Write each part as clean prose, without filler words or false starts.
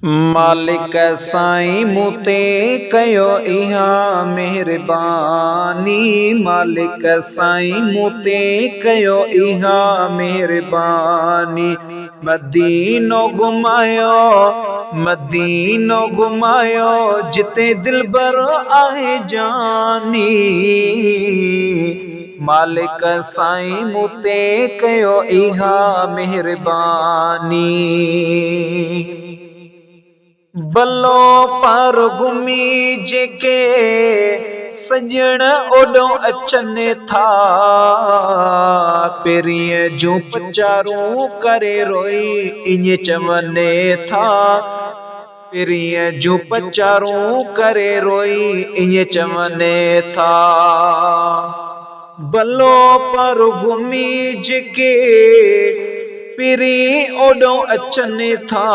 मालिक साईं मूंते कयो इहा मेहरबानी। मालिक साईं मूंते कयो इहा मेहरबानी। मदीनो घुमायो, मदीनो घुमायो, जिते दिलबर आहे जानी। मालिक साईं मूंते कयो इहा मेहरबानी। बल्लो पार घुमी जेके सजण ओॾो अचनि था, पेरीअ जूं पचारूं करे रोई इञ चवनि था। पेरीअ जूं पचारूं करे रोई इञ चवनि था। बल्लो पार घुमी जेके पेरी ओॾो अचनि था,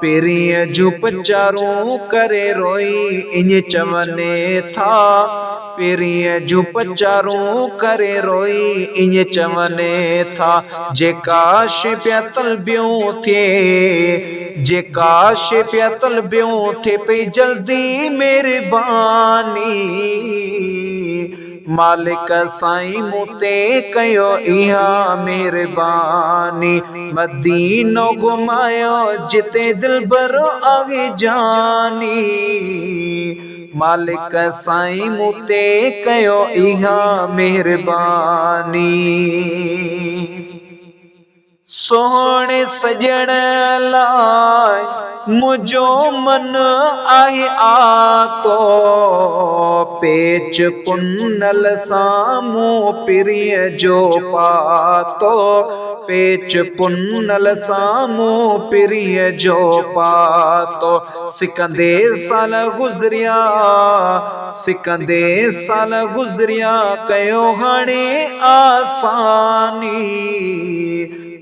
पेरीअ जूं पचारूं करे रोई इञ चवनि था। पेरीअ जूं पचारूं करे रोई इञ चवनि था। जेका शइ पिया तलबियूं थिए, जेका शइ पिया तलबियूं थिए पई जल्दी मेहरबानी। मालिक साईं मूंते कयो इहा मेहरबानी। मदीनो घुमायो, जिते दिलबर आहे जानी। मालिक साईं मूंते कयो इहा मेहरबानी। सोहणे सजण लाइ मुंहिंजो मन आहे आतो, पेच पुनल साम्हूं पिरीअ जो पातो। पेच पुनल साम्हूं पिरीअ जो पातो। सिकंदे साल गुज़रिया, सिकंदे साल गुज़रिया, कयो हाणे आसानी।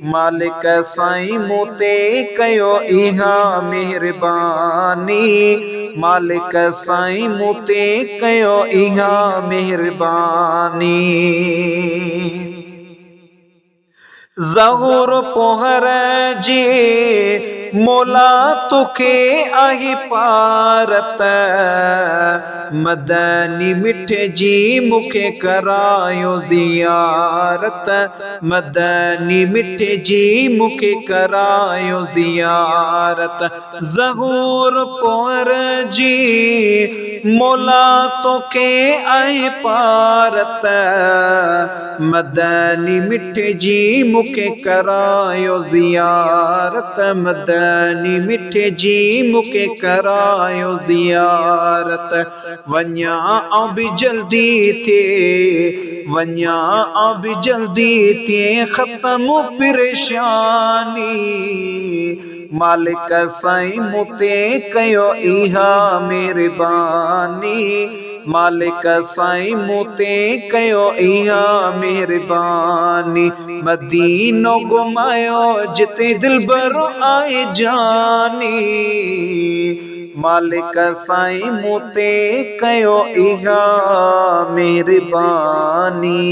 मालिक साईं मूंते कयो इहा मेहरबानी। मालिक साईं मूंते कयो इहा मेहरबानी। ज़हूर पोहर जी मौला तोखे आहे पारत, मदनी मिठ जी मूंखे करायो ज़ियारत। मदनी मिठ जी मूंखे करायो ज़ियारत। ज़हूर पोहर जी मौला तोखे आहे पारत, मदनी मिठ जी मूंखे करायो ज़ियारत। मदनी मिठ जी मूंखे करायो ज़ियारत। वञा आऊं बि जल्दी थिए, वञा आऊं बि जल्दी थिए ख़त्म परेशानी। मालिक साईं मूंते कयो इहा मेहरबानी। मालिक साईं मूंते कयो इहा मेहरबानी। मदीनो घुमायो, जिते दिलबर आहे जानी। मालिक साईं मूंते कयो इहा मेहरबानी।